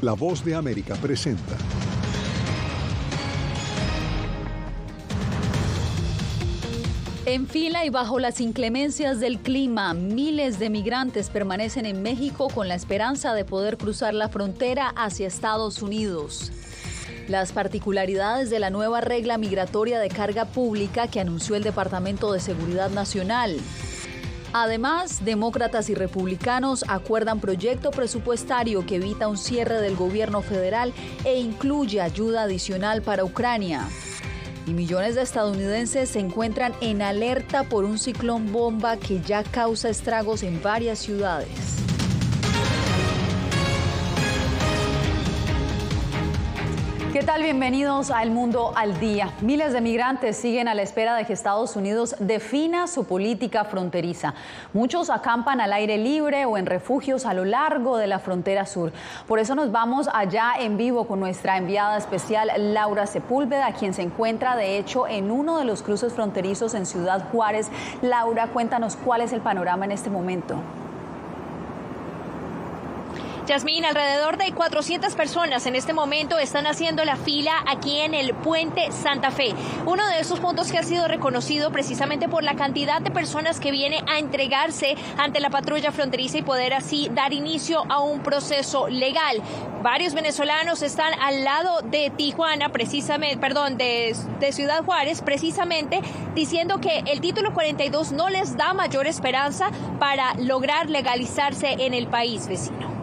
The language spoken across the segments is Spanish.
La Voz de América presenta. En fila y bajo las inclemencias del clima, miles de migrantes permanecen en México con la esperanza de poder cruzar la frontera hacia Estados Unidos. Las particularidades de la nueva regla migratoria de carga pública que anunció el Departamento de Seguridad Nacional. Además, demócratas y republicanos acuerdan proyecto presupuestario que evita un cierre del gobierno federal e incluye ayuda adicional para Ucrania. Y millones de estadounidenses se encuentran en alerta por un ciclón bomba que ya causa estragos en varias ciudades. ¿Qué tal? Bienvenidos a El Mundo al Día. Miles de migrantes siguen a la espera de que Estados Unidos defina su política fronteriza. Muchos acampan al aire libre o en refugios a lo largo de la frontera sur. Por eso nos vamos allá en vivo con nuestra enviada especial Laura Sepúlveda, quien se encuentra de hecho en uno de los cruces fronterizos en Ciudad Juárez. Laura, cuéntanos cuál es el panorama en este momento. Yasmín, alrededor de 400 personas en este momento están haciendo la fila aquí en el Puente Santa Fe. Uno de esos puntos que ha sido reconocido precisamente por la cantidad de personas que viene a entregarse ante la patrulla fronteriza y poder así dar inicio a un proceso legal. Varios venezolanos están al lado de Tijuana, de Ciudad Juárez, precisamente diciendo que el título 42 no les da mayor esperanza para lograr legalizarse en el país vecino.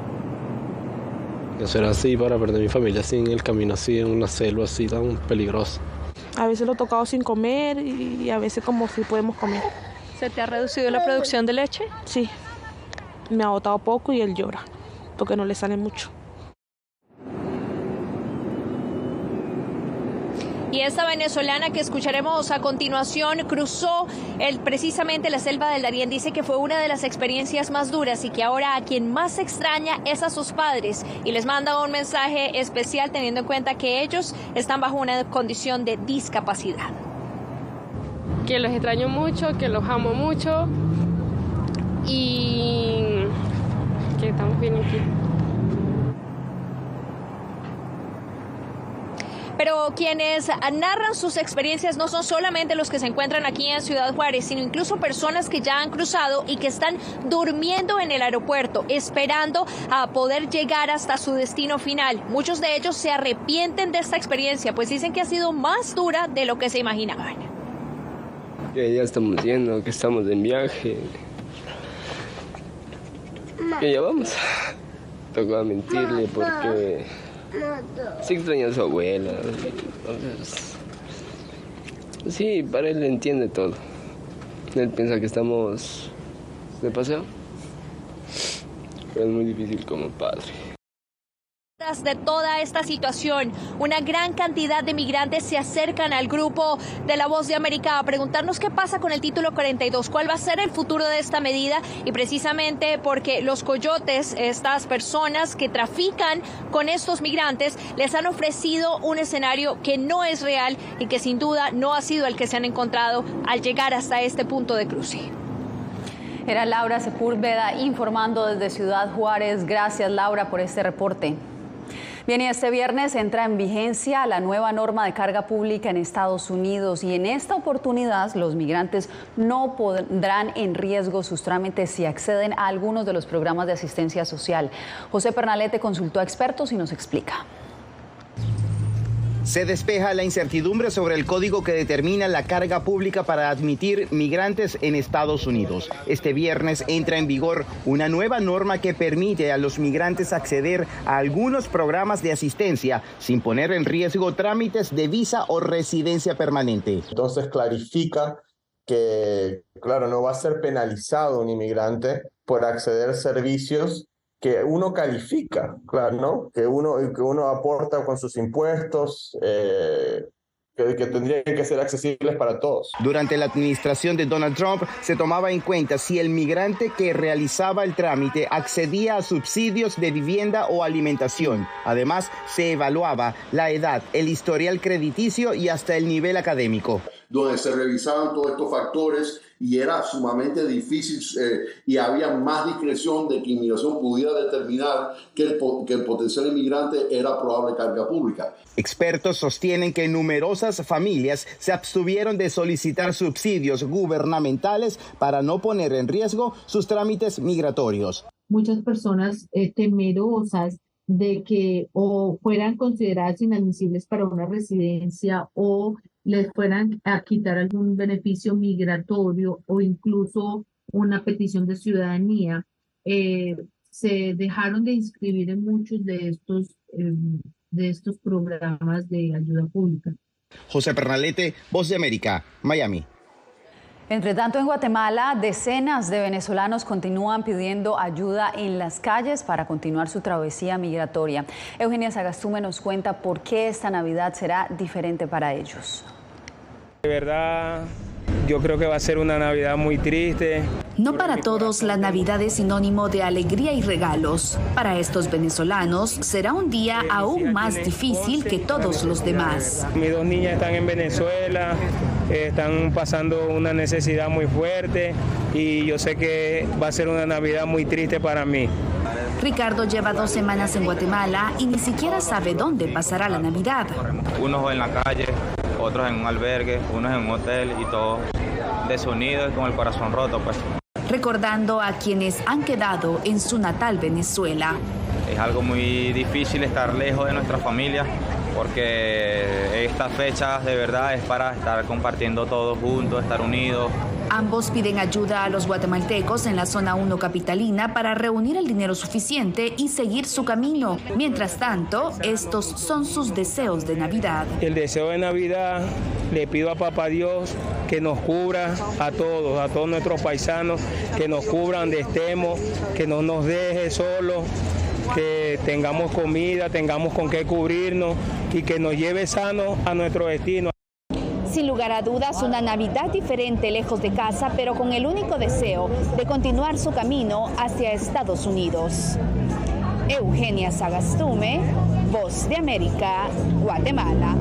Eso era así para perder mi familia, así en el camino, así en una selva así tan peligrosa. A veces lo he tocado sin comer y a veces como si podemos comer. ¿Se te ha reducido la producción de leche? Sí, me ha botado poco y él llora, porque no le sale mucho. Y esta venezolana que escucharemos a continuación cruzó precisamente la selva del Darién. Dice que fue una de las experiencias más duras y que ahora a quien más extraña es a sus padres. Y les manda un mensaje especial teniendo en cuenta que ellos están bajo una condición de discapacidad. Que los extraño mucho, que los amo mucho y que estamos bien aquí. Pero quienes narran sus experiencias no son solamente los que se encuentran aquí en Ciudad Juárez, sino incluso personas que ya han cruzado y que están durmiendo en el aeropuerto, esperando a poder llegar hasta su destino final. Muchos de ellos se arrepienten de esta experiencia, pues dicen que ha sido más dura de lo que se imaginaban. Ya estamos yendo, que estamos en viaje. Que ya vamos. Tocaba mentirle porque sí extraña a su abuela. Entonces, sí, para él entiende todo. Él piensa que estamos de paseo. Pero es muy difícil como padre. De toda esta situación, una gran cantidad de migrantes se acercan al grupo de La Voz de América a preguntarnos qué pasa con el título 42, cuál va a ser el futuro de esta medida, y precisamente porque los coyotes, estas personas que trafican con estos migrantes, les han ofrecido un escenario que no es real y que sin duda no ha sido el que se han encontrado al llegar hasta este punto de cruce. Era Laura Sepúlveda informando desde Ciudad Juárez. Gracias, Laura, por este reporte. Bien, y este viernes entra en vigencia la nueva norma de carga pública en Estados Unidos y en esta oportunidad los migrantes no pondrán en riesgo sus trámites si acceden a algunos de los programas de asistencia social. José Pernalete consultó a expertos y nos explica. Se despeja la incertidumbre sobre el código que determina la carga pública para admitir migrantes en Estados Unidos. Este viernes entra en vigor una nueva norma que permite a los migrantes acceder a algunos programas de asistencia sin poner en riesgo trámites de visa o residencia permanente. Entonces clarifica que, claro, no va a ser penalizado un inmigrante por acceder a servicios que uno califica, claro, ¿no? Que uno aporta con sus impuestos, que tendrían que ser accesibles para todos. Durante la administración de Donald Trump se tomaba en cuenta si el migrante que realizaba el trámite accedía a subsidios de vivienda o alimentación. Además, se evaluaba la edad, el historial crediticio y hasta el nivel académico. Donde se revisaban todos estos factores y era sumamente difícil y había más discreción de que inmigración pudiera determinar que el potencial inmigrante era probable carga pública. Expertos sostienen que numerosas familias se abstuvieron de solicitar subsidios gubernamentales para no poner en riesgo sus trámites migratorios. Muchas personas temerosas de que o fueran consideradas inadmisibles para una residencia o les fueran a quitar algún beneficio migratorio o incluso una petición de ciudadanía, se dejaron de inscribir en muchos de estos programas de ayuda pública. José Pernalete, Voz de América, Miami. Entre tanto, en Guatemala, decenas de venezolanos continúan pidiendo ayuda en las calles para continuar su travesía migratoria. Eugenia Sagastume nos cuenta por qué esta Navidad será diferente para ellos. De verdad, yo creo que va a ser una Navidad muy triste. No para todos la Navidad es sinónimo de alegría y regalos. Para estos venezolanos será un día aún más difícil que todos los demás. Mis dos niñas están en Venezuela, están pasando una necesidad muy fuerte y yo sé que va a ser una Navidad muy triste para mí. Ricardo lleva 2 semanas en Guatemala y ni siquiera sabe dónde pasará la Navidad. Unos en la calle, otros en un albergue, unos en un hotel y todos desunidos y con el corazón roto, pues. Recordando a quienes han quedado en su natal Venezuela. Es algo muy difícil estar lejos de nuestra familia porque estas fechas de verdad es para estar compartiendo todos juntos, estar unidos. Ambos piden ayuda a los guatemaltecos en la zona 1 capitalina para reunir el dinero suficiente y seguir su camino. Mientras tanto, estos son sus deseos de Navidad. El deseo de Navidad, le pido a Papá Dios que nos cubra a todos nuestros paisanos, que nos cubran donde estemos, que no nos deje solos, que tengamos comida, tengamos con qué cubrirnos y que nos lleve sanos a nuestro destino. Sin lugar a dudas, una Navidad diferente lejos de casa, pero con el único deseo de continuar su camino hacia Estados Unidos. Eugenia Sagastume, Voz de América, Guatemala.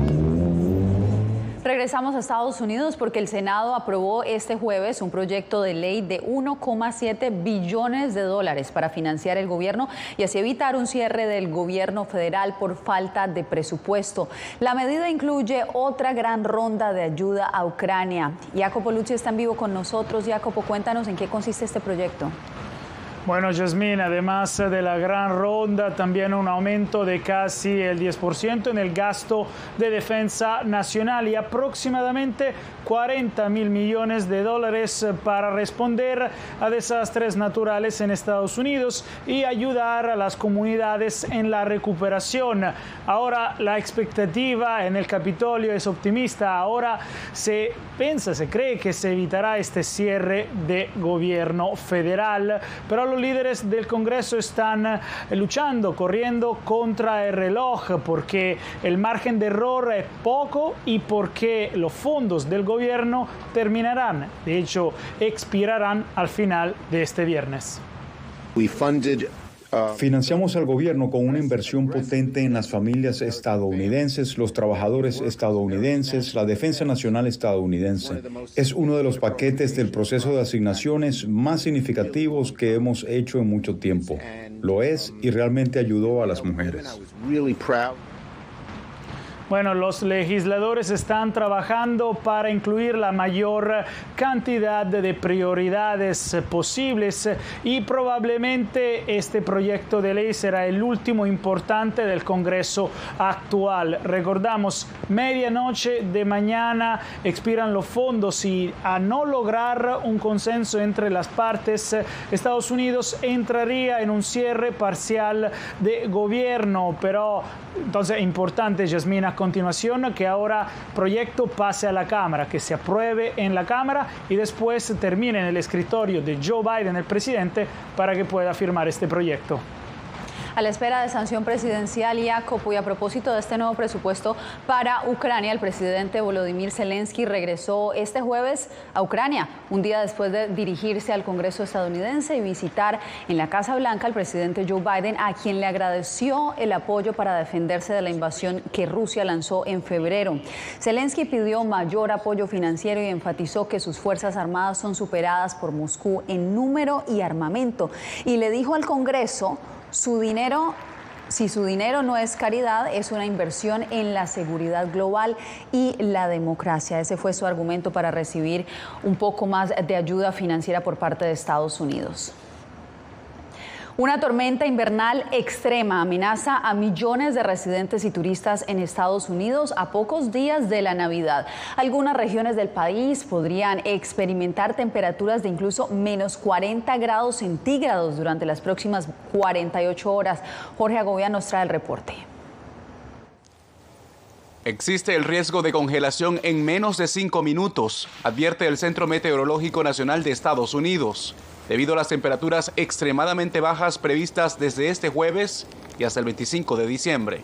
Regresamos a Estados Unidos porque el Senado aprobó este jueves un proyecto de ley de 1,7 billones de dólares para financiar el gobierno y así evitar un cierre del gobierno federal por falta de presupuesto. La medida incluye otra gran ronda de ayuda a Ucrania. Jacopo Lucci está en vivo con nosotros. Jacopo, cuéntanos en qué consiste este proyecto. Bueno, Yasmín, además de la gran ronda, también un aumento de casi el 10% en el gasto de defensa nacional y aproximadamente 40.000 millones de dólares para responder a desastres naturales en Estados Unidos y ayudar a las comunidades en la recuperación. Ahora la expectativa en el Capitolio es optimista. Ahora se cree que se evitará este cierre de gobierno federal, pero los líderes del Congreso están luchando, corriendo contra el reloj porque el margen de error es poco y porque los fondos del gobierno terminarán, de hecho expirarán al final de este viernes. Financiamos al gobierno con una inversión potente en las familias estadounidenses, los trabajadores estadounidenses, la defensa nacional estadounidense. Es uno de los paquetes del proceso de asignaciones más significativos que hemos hecho en mucho tiempo. Lo es y realmente ayudó a las mujeres. Bueno, los legisladores están trabajando para incluir la mayor cantidad de prioridades posibles y probablemente este proyecto de ley será el último importante del Congreso actual. Recordamos, medianoche de mañana expiran los fondos y a no lograr un consenso entre las partes, Estados Unidos entraría en un cierre parcial de gobierno. Pero entonces importante, Yasmina, a continuación que ahora proyecto pase a la Cámara, que se apruebe en la Cámara y después termine en el escritorio de Joe Biden, el presidente, para que pueda firmar este proyecto. A la espera de sanción presidencial y ACOPO, y a propósito de este nuevo presupuesto para Ucrania, el presidente Volodymyr Zelensky regresó este jueves a Ucrania, un día después de dirigirse al Congreso estadounidense y visitar en la Casa Blanca al presidente Joe Biden, a quien le agradeció el apoyo para defenderse de la invasión que Rusia lanzó en febrero. Zelensky pidió mayor apoyo financiero y enfatizó que sus fuerzas armadas son superadas por Moscú en número y armamento, y le dijo al Congreso: si su dinero no es caridad, es una inversión en la seguridad global y la democracia. Ese fue su argumento para recibir un poco más de ayuda financiera por parte de Estados Unidos. Una tormenta invernal extrema amenaza a millones de residentes y turistas en Estados Unidos a pocos días de la Navidad. Algunas regiones del país podrían experimentar temperaturas de incluso menos 40 grados centígrados durante las próximas 48 horas. Jorge Agobián nos trae el reporte. Existe el riesgo de congelación en menos de 5 minutos, advierte el Centro Meteorológico Nacional de Estados Unidos, debido a las temperaturas extremadamente bajas previstas desde este jueves y hasta el 25 de diciembre.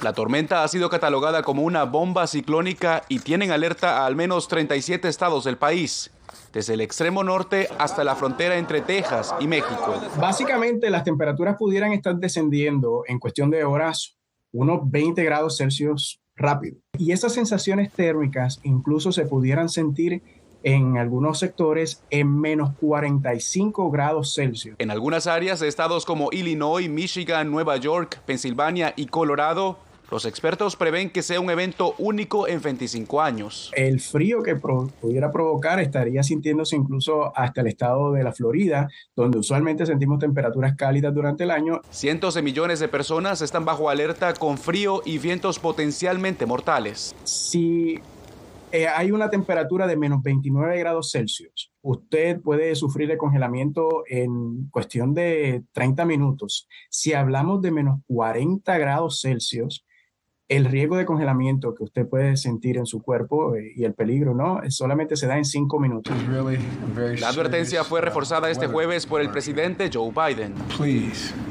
La tormenta ha sido catalogada como una bomba ciclónica y tiene en alerta a al menos 37 estados del país, desde el extremo norte hasta la frontera entre Texas y México. Básicamente, las temperaturas pudieran estar descendiendo en cuestión de horas unos 20 grados Celsius rápido. Y esas sensaciones térmicas incluso se pudieran sentir en algunos sectores en menos 45 grados Celsius. En algunas áreas de estados como Illinois, Michigan, Nueva York, Pensilvania y Colorado, los expertos prevén que sea un evento único en 25 años. El frío que pudiera provocar estaría sintiéndose incluso hasta el estado de la Florida, donde usualmente sentimos temperaturas cálidas durante el año. Cientos de millones de personas están bajo alerta con frío y vientos potencialmente mortales. Si hay una temperatura de menos 29 grados Celsius, usted puede sufrir de congelamiento en cuestión de 30 minutos. Si hablamos de menos 40 grados Celsius, el riesgo de congelamiento que usted puede sentir en su cuerpo y el peligro, ¿no?, solamente se da en 5 minutos. La advertencia fue reforzada este jueves por el presidente Joe Biden.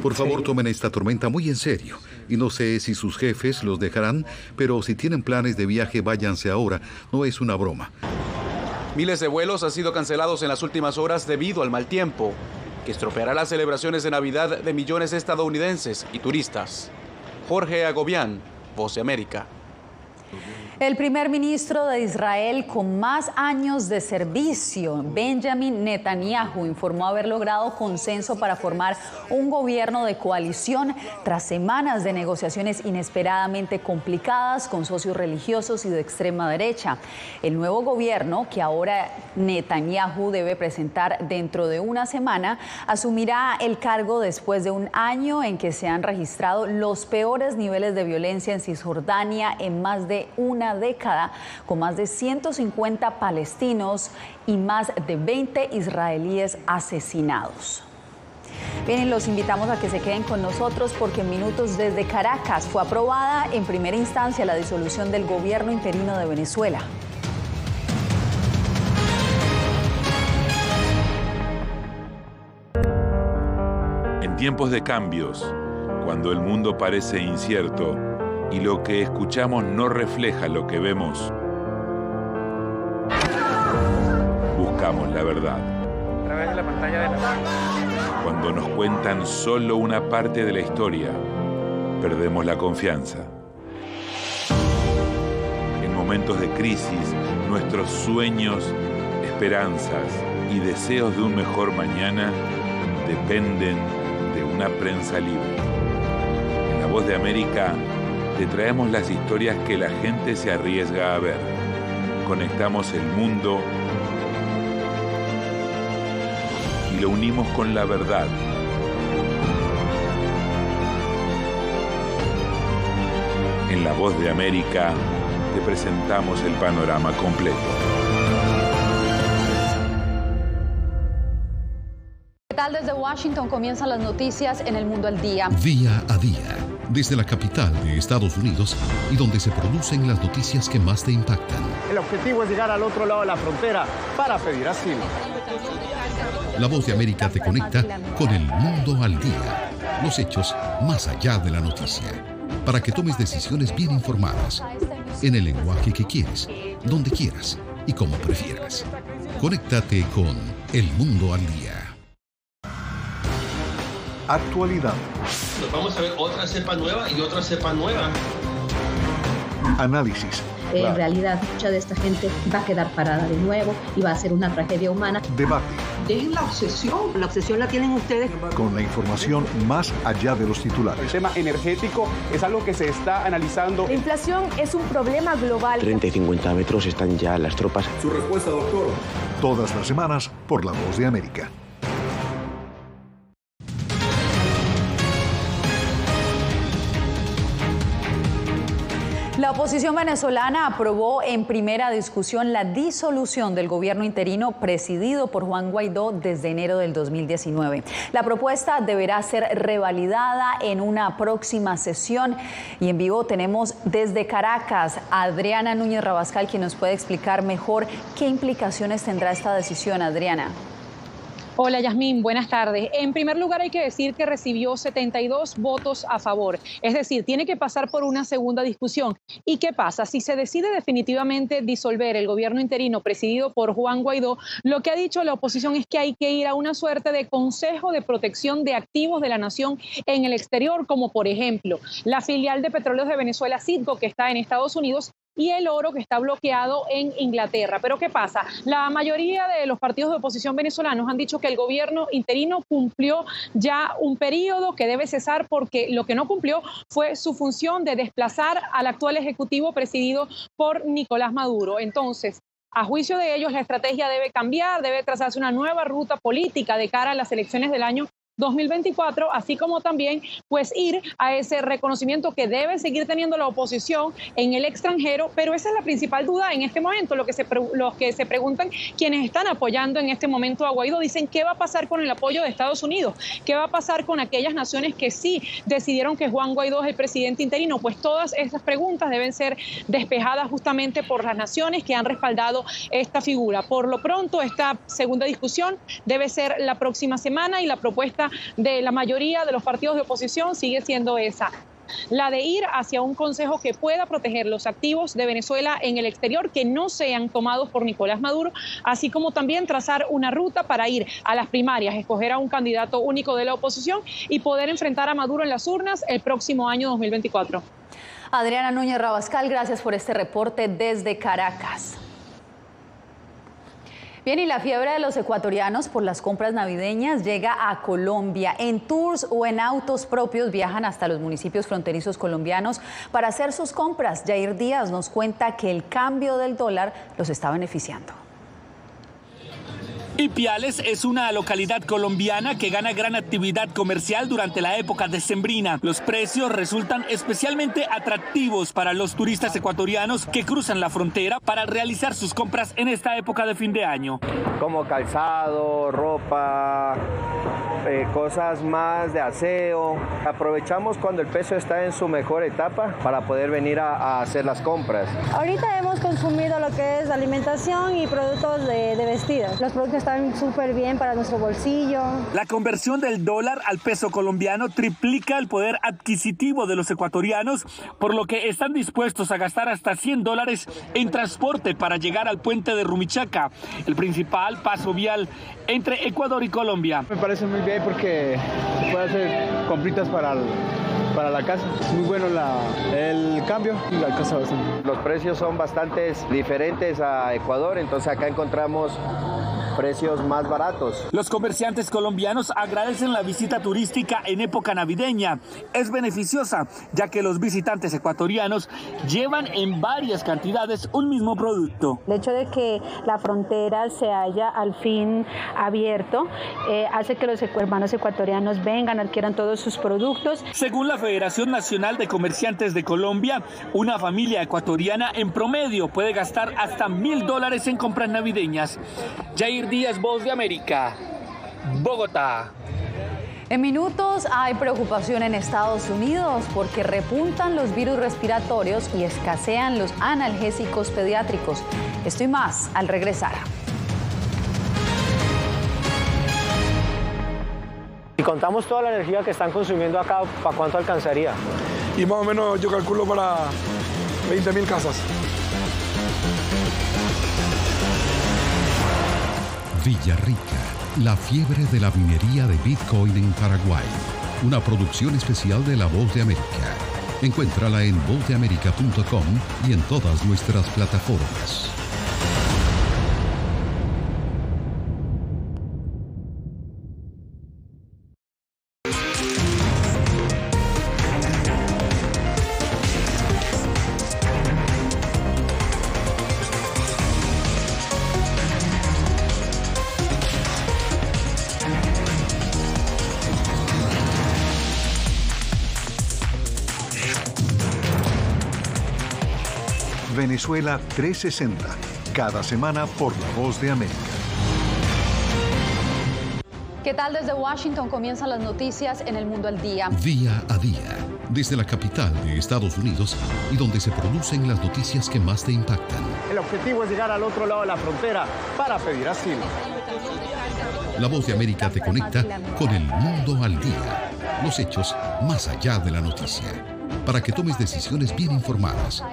Por favor, tomen esta tormenta muy en serio. Y no sé si sus jefes los dejarán, pero si tienen planes de viaje, váyanse ahora. No es una broma. Miles de vuelos han sido cancelados en las últimas horas debido al mal tiempo, que estropeará las celebraciones de Navidad de millones de estadounidenses y turistas. Jorge Agobián, Voz de América. El primer ministro de Israel con más años de servicio, Benjamin Netanyahu, informó haber logrado consenso para formar un gobierno de coalición tras semanas de negociaciones inesperadamente complicadas con socios religiosos y de extrema derecha. El nuevo gobierno, que ahora Netanyahu debe presentar dentro de una semana, asumirá el cargo después de un año en que se han registrado los peores niveles de violencia en Cisjordania en más de una década, con más de 150 palestinos y más de 20 israelíes asesinados. Bien, los invitamos a que se queden con nosotros porque en minutos desde Caracas fue aprobada en primera instancia la disolución del gobierno interino de Venezuela. En tiempos de cambios, cuando el mundo parece incierto y lo que escuchamos no refleja lo que vemos, buscamos la verdad. A través de la pantalla de la... Cuando nos cuentan solo una parte de la historia, perdemos la confianza. En momentos de crisis, nuestros sueños, esperanzas y deseos de un mejor mañana dependen de una prensa libre. En La Voz de América te traemos las historias que la gente se arriesga a ver. Conectamos el mundo y lo unimos con la verdad. En La Voz de América te presentamos el panorama completo. ¿Qué tal? Desde Washington comienzan las noticias en El Mundo al Día. Día a día, desde la capital de Estados Unidos y donde se producen las noticias que más te impactan. El objetivo es llegar al otro lado de la frontera para pedir asilo. La Voz de América te conecta con El Mundo al Día. Los hechos más allá de la noticia, para que tomes decisiones bien informadas, en el lenguaje que quieres, donde quieras y como prefieras. Conéctate con El Mundo al Día. Actualidad. Nos vamos a ver otra cepa nueva y otra cepa nueva. Análisis. En realidad, mucha de esta gente va a quedar parada de nuevo y va a ser una tragedia humana. Debate. Dejen la obsesión la tienen ustedes. Con la información más allá de los titulares. El tema energético es algo que se está analizando. La inflación es un problema global. 30 y 50 metros están ya las tropas. Su respuesta, doctor. Todas las semanas por La Voz de América. La oposición venezolana aprobó en primera discusión la disolución del gobierno interino presidido por Juan Guaidó desde enero del 2019. La propuesta deberá ser revalidada en una próxima sesión. Y en vivo tenemos desde Caracas a Adriana Núñez Rabascal, quien nos puede explicar mejor qué implicaciones tendrá esta decisión. Adriana. Hola Yasmín, buenas tardes. En primer lugar hay que decir que recibió 72 votos a favor, es decir, tiene que pasar por una segunda discusión. ¿Y qué pasa? Si se decide definitivamente disolver el gobierno interino presidido por Juan Guaidó, lo que ha dicho la oposición es que hay que ir a una suerte de Consejo de Protección de Activos de la Nación en el exterior, como por ejemplo la filial de Petróleos de Venezuela, Citgo, que está en Estados Unidos, y el oro que está bloqueado en Inglaterra. Pero ¿qué pasa? La mayoría de los partidos de oposición venezolanos han dicho que el gobierno interino cumplió ya un periodo que debe cesar porque lo que no cumplió fue su función de desplazar al actual ejecutivo presidido por Nicolás Maduro. Entonces, a juicio de ellos, la estrategia debe cambiar, debe trazarse una nueva ruta política de cara a las elecciones del año 2024, así como también pues ir a ese reconocimiento que debe seguir teniendo la oposición en el extranjero, pero esa es la principal duda en este momento. Los que se preguntan, quienes están apoyando en este momento a Guaidó, dicen qué va a pasar con el apoyo de Estados Unidos, qué va a pasar con aquellas naciones que sí decidieron que Juan Guaidó es el presidente interino. Pues todas esas preguntas deben ser despejadas justamente por las naciones que han respaldado esta figura. Por lo pronto, esta segunda discusión debe ser la próxima semana y la propuesta de la mayoría de los partidos de oposición sigue siendo esa, la de ir hacia un consejo que pueda proteger los activos de Venezuela en el exterior que no sean tomados por Nicolás Maduro, así como también trazar una ruta para ir a las primarias, escoger a un candidato único de la oposición y poder enfrentar a Maduro en las urnas el próximo año 2024. Adriana Núñez Rabascal, gracias por este reporte desde Caracas. Bien, y la fiebre de los ecuatorianos por las compras navideñas llega a Colombia. En tours o en autos propios viajan hasta los municipios fronterizos colombianos para hacer sus compras. Yair Díaz nos cuenta que el cambio del dólar los está beneficiando. Ipiales es una localidad colombiana que gana gran actividad comercial durante la época decembrina. Los precios resultan especialmente atractivos para los turistas ecuatorianos que cruzan la frontera para realizar sus compras en esta época de fin de año. Como calzado, ropa, cosas más de aseo. Aprovechamos cuando el peso está en su mejor etapa para poder venir a hacer las compras. Ahorita hemos consumido lo que es alimentación y productos de vestidos. Los productos están súper bien para nuestro bolsillo. La conversión del dólar al peso colombiano triplica el poder adquisitivo de los ecuatorianos, por lo que están dispuestos a gastar hasta $100 en transporte para llegar al puente de Rumichaca, el principal paso vial entre Ecuador y Colombia. Me parece muy bien porque se puede hacer compritas para la casa. Es muy bueno el cambio y la casa bastante. Los precios son bastante diferentes a Ecuador, entonces acá encontramos precios más baratos. Los comerciantes colombianos agradecen la visita turística en época navideña. Es beneficiosa, ya que los visitantes ecuatorianos llevan en varias cantidades un mismo producto. El hecho de que la frontera se haya al fin abierto hace que los hermanos ecuatorianos vengan, adquieran todos sus productos. Según la Federación Nacional de Comerciantes de Colombia, una familia ecuatoriana en promedio puede gastar hasta $1.000 en compras navideñas. Yair Díaz, Voz de América, Bogotá. En minutos hay preocupación en Estados Unidos porque repuntan los virus respiratorios y escasean los analgésicos pediátricos. Esto y más al regresar. contamos toda la energía que están consumiendo acá, ¿para cuánto alcanzaría? Y más o menos yo calculo para 20.000 casas. Villarrica, la fiebre de la minería de Bitcoin en Paraguay. Una producción especial de La Voz de América. Encuéntrala en vozdeamerica.com y en todas nuestras plataformas. Venezuela 360, cada semana por La Voz de América. ¿Qué tal? Desde Washington comienzan las noticias en El Mundo al Día. Día a día, desde la capital de Estados Unidos y donde se producen las noticias que más te impactan. El objetivo es llegar al otro lado de la frontera para pedir asilo. La Voz de América te conecta con El Mundo al Día. Los hechos más allá de la noticia. Para que tomes decisiones bien informadas.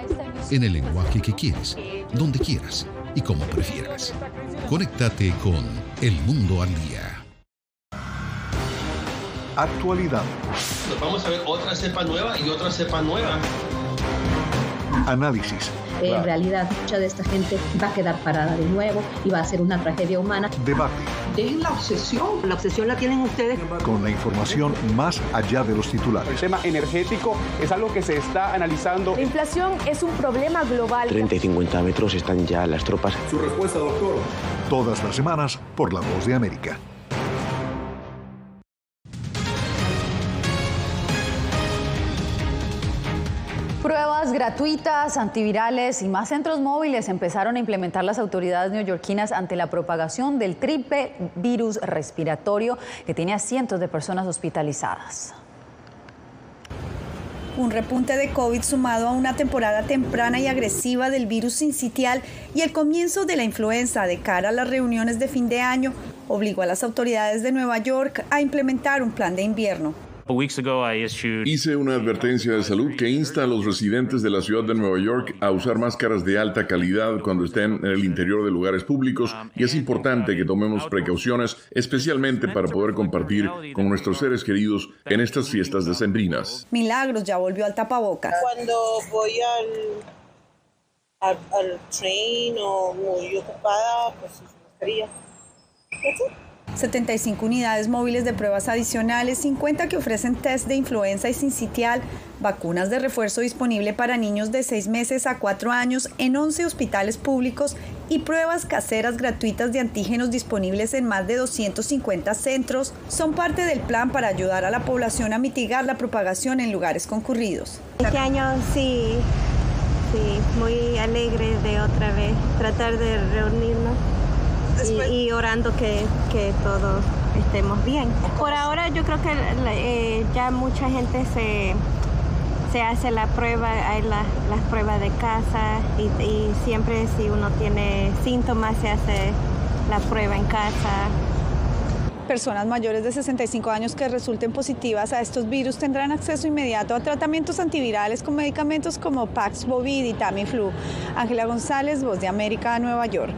En el lenguaje que quieres, donde quieras y como prefieras. Conéctate con El Mundo al Día. Actualidad. Vamos a ver otra cepa nueva y otra cepa nueva. Análisis. En realidad, mucha de esta gente va a quedar parada de nuevo y va a ser una tragedia humana. Debate. Dejen la obsesión la tienen ustedes. Con la información más allá de los titulares. El tema energético es algo que se está analizando. La inflación es un problema global. 30 y 50 metros están ya las tropas. Su respuesta, doctor. Todas las semanas por La Voz de América. Pruebas gratuitas, antivirales y más centros móviles empezaron a implementar las autoridades neoyorquinas ante la propagación del triple virus respiratorio que tiene a cientos de personas hospitalizadas. Un repunte de COVID sumado a una temporada temprana y agresiva del virus sincitial y el comienzo de la influenza de cara a las reuniones de fin de año obligó a las autoridades de Nueva York a implementar un plan de invierno. Hice una advertencia de salud que insta a los residentes de la ciudad de Nueva York a usar máscaras de alta calidad cuando estén en el interior de lugares públicos y es importante que tomemos precauciones, especialmente para poder compartir con nuestros seres queridos en estas fiestas decembrinas. Milagros ya volvió al tapabocas. Cuando voy al tren o muy ocupada, pues mascarilla. 75 unidades móviles de pruebas adicionales, 50 que ofrecen test de influenza y sincitial, vacunas de refuerzo disponible para niños de 6 meses a 4 años en 11 hospitales públicos y pruebas caseras gratuitas de antígenos disponibles en más de 250 centros son parte del plan para ayudar a la población a mitigar la propagación en lugares concurridos. Este año sí, muy alegre de otra vez tratar de reunirnos. Y orando que todos estemos bien. Por ahora yo creo que ya mucha gente se hace la prueba, hay las pruebas de casa y siempre si uno tiene síntomas se hace la prueba en casa. Personas mayores de 65 años que resulten positivas a estos virus tendrán acceso inmediato a tratamientos antivirales con medicamentos como Paxlovid y Tamiflu. Ángela González, Voz de América, Nueva York.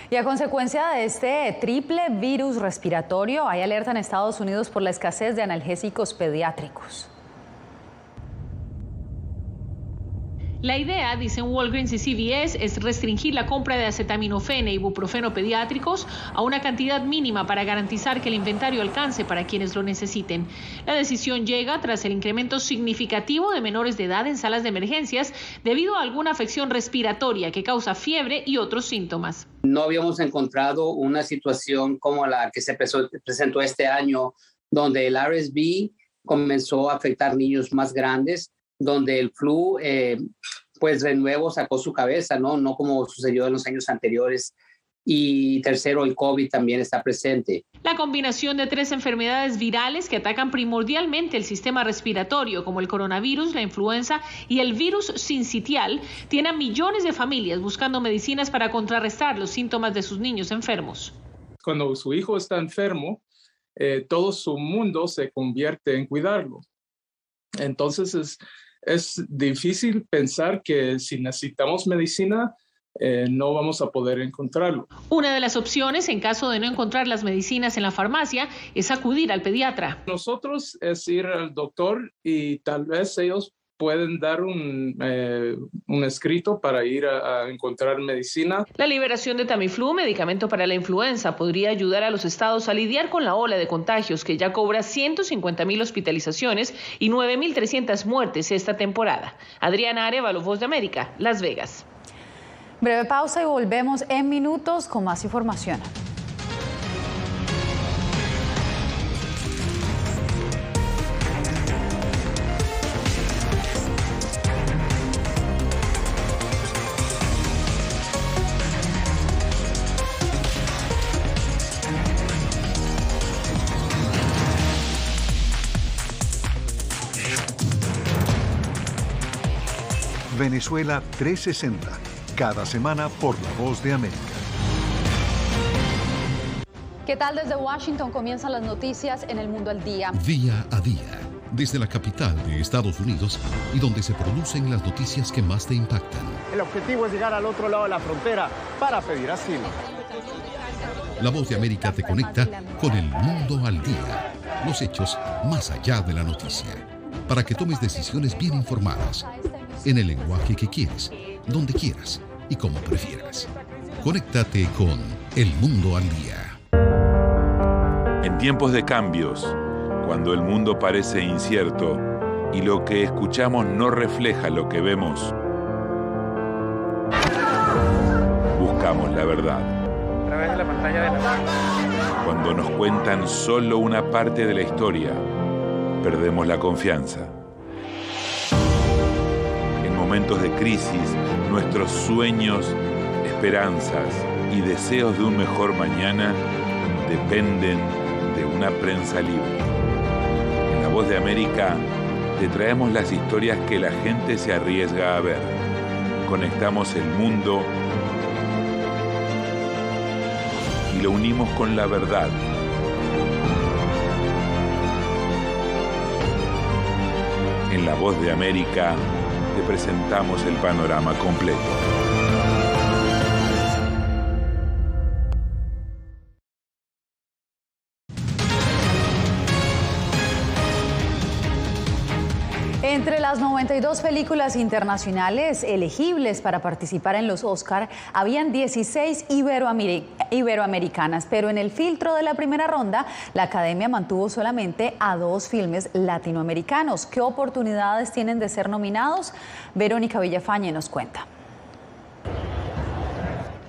Y a consecuencia de este triple virus respiratorio, hay alerta en Estados Unidos por la escasez de analgésicos pediátricos. La idea, dicen Walgreens y CVS, es restringir la compra de acetaminofén e ibuprofeno pediátricos a una cantidad mínima para garantizar que el inventario alcance para quienes lo necesiten. La decisión llega tras el incremento significativo de menores de edad en salas de emergencias debido a alguna afección respiratoria que causa fiebre y otros síntomas. No habíamos encontrado una situación como la que se presentó este año, donde el RSV comenzó a afectar niños más grandes, donde el flu, pues de nuevo sacó su cabeza, no como sucedió en los años anteriores. Y tercero, el COVID también está presente. La combinación de 3 enfermedades virales que atacan primordialmente el sistema respiratorio, como el coronavirus, la influenza y el virus sincitial, tiene a millones de familias buscando medicinas para contrarrestar los síntomas de sus niños enfermos. Cuando su hijo está enfermo, todo su mundo se convierte en cuidarlo. Entonces es difícil pensar que si necesitamos medicina, no vamos a poder encontrarlo. Una de las opciones en caso de no encontrar las medicinas en la farmacia es acudir al pediatra. Nosotros es ir al doctor y tal vez ellos pueden dar un escrito para ir a encontrar medicina. La liberación de Tamiflu, medicamento para la influenza, podría ayudar a los estados a lidiar con la ola de contagios que ya cobra 150,000 hospitalizaciones y 9,300 muertes esta temporada. Adriana Arevalo, Voz de América, Las Vegas. Breve pausa y volvemos en minutos con más información. Venezuela 360, cada semana por La Voz de América. ¿Qué tal? Desde Washington comienzan las noticias en El Mundo al Día. Día a día, desde la capital de Estados Unidos y donde se producen las noticias que más te impactan. El objetivo es llegar al otro lado de la frontera para pedir asilo. La Voz de América te conecta con El Mundo al Día. Los hechos más allá de la noticia. Para que tomes decisiones bien informadas, en el lenguaje que quieres, donde quieras y como prefieras. Conéctate con El Mundo al Día. En tiempos de cambios, cuando el mundo parece incierto y lo que escuchamos no refleja lo que vemos, buscamos la verdad. A través de la pantalla de la... Cuando nos cuentan solo una parte de la historia, perdemos la confianza. En momentos de crisis, nuestros sueños, esperanzas y deseos de un mejor mañana dependen de una prensa libre. En La Voz de América te traemos las historias que la gente se arriesga a ver. Conectamos el mundo y lo unimos con la verdad. En La Voz de América te presentamos el panorama completo. Entre las 92 películas internacionales elegibles para participar en los Oscar, habían 16 iberoamericanas, pero en el filtro de la primera ronda, la Academia mantuvo solamente a 2 filmes latinoamericanos. ¿Qué oportunidades tienen de ser nominados? Verónica Villafañe nos cuenta.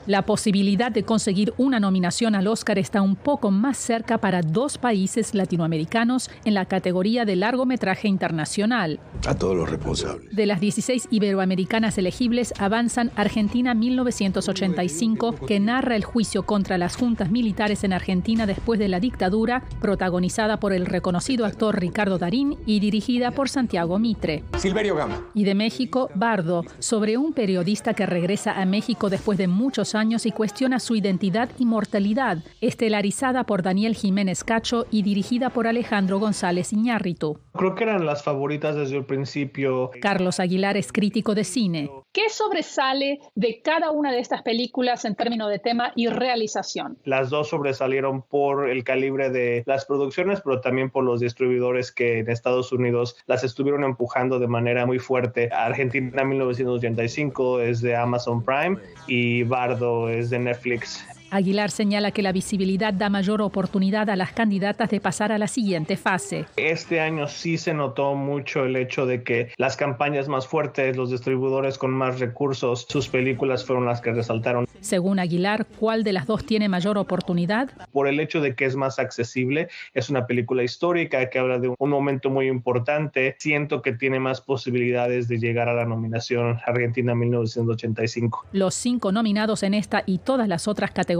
La posibilidad de conseguir una nominación al Oscar está un poco más cerca para 2 países latinoamericanos en la categoría de largometraje internacional. A todos los responsables. De las 16 iberoamericanas elegibles avanzan Argentina 1985, que narra el juicio contra las juntas militares en Argentina después de la dictadura, protagonizada por el reconocido actor Ricardo Darín y dirigida por Santiago Mitre. Silverio Gama. Y de México, Bardo, sobre un periodista que regresa a México después de muchos años y cuestiona su identidad y mortalidad, estelarizada por Daniel Jiménez Cacho y dirigida por Alejandro González Iñárritu. Creo que eran las favoritas desde el principio. Carlos Aguilar es crítico de cine. ¿Qué sobresale de cada una de estas películas en términos de tema y realización? Las 2 sobresalieron por el calibre de las producciones, pero también por los distribuidores que en Estados Unidos las estuvieron empujando de manera muy fuerte. Argentina 1985 es de Amazon Prime y Bardo es de Netflix. Aguilar señala que la visibilidad da mayor oportunidad a las candidatas de pasar a la siguiente fase. Este año sí se notó mucho el hecho de que las campañas más fuertes, los distribuidores con más recursos, sus películas fueron las que resaltaron. Según Aguilar, ¿cuál de las 2 tiene mayor oportunidad? Por el hecho de que es más accesible, es una película histórica que habla de un momento muy importante. Siento que tiene más posibilidades de llegar a la nominación Argentina 1985. Los 5 nominados en esta y todas las otras categorías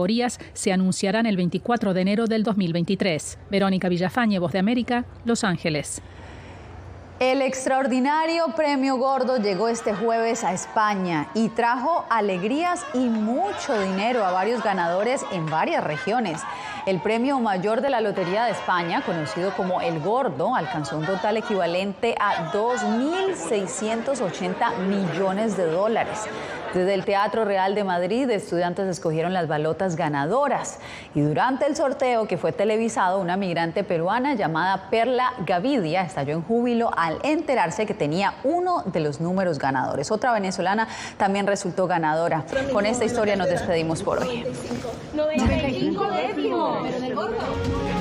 se anunciarán el 24 de enero del 2023. Verónica Villafañe, Voz de América, Los Ángeles. El extraordinario Premio Gordo llegó este jueves a España y trajo alegrías y mucho dinero a varios ganadores en varias regiones. El premio mayor de la Lotería de España, conocido como El Gordo, alcanzó un total equivalente a 2.680 millones de dólares. Desde el Teatro Real de Madrid, estudiantes escogieron las balotas ganadoras. Y durante el sorteo, que fue televisado, una migrante peruana llamada Perla Gavidia estalló en júbilo al enterarse que tenía uno de los números ganadores. Otra venezolana también resultó ganadora. Con esta historia nos despedimos por hoy. 95 décimos. Pero del Gordo.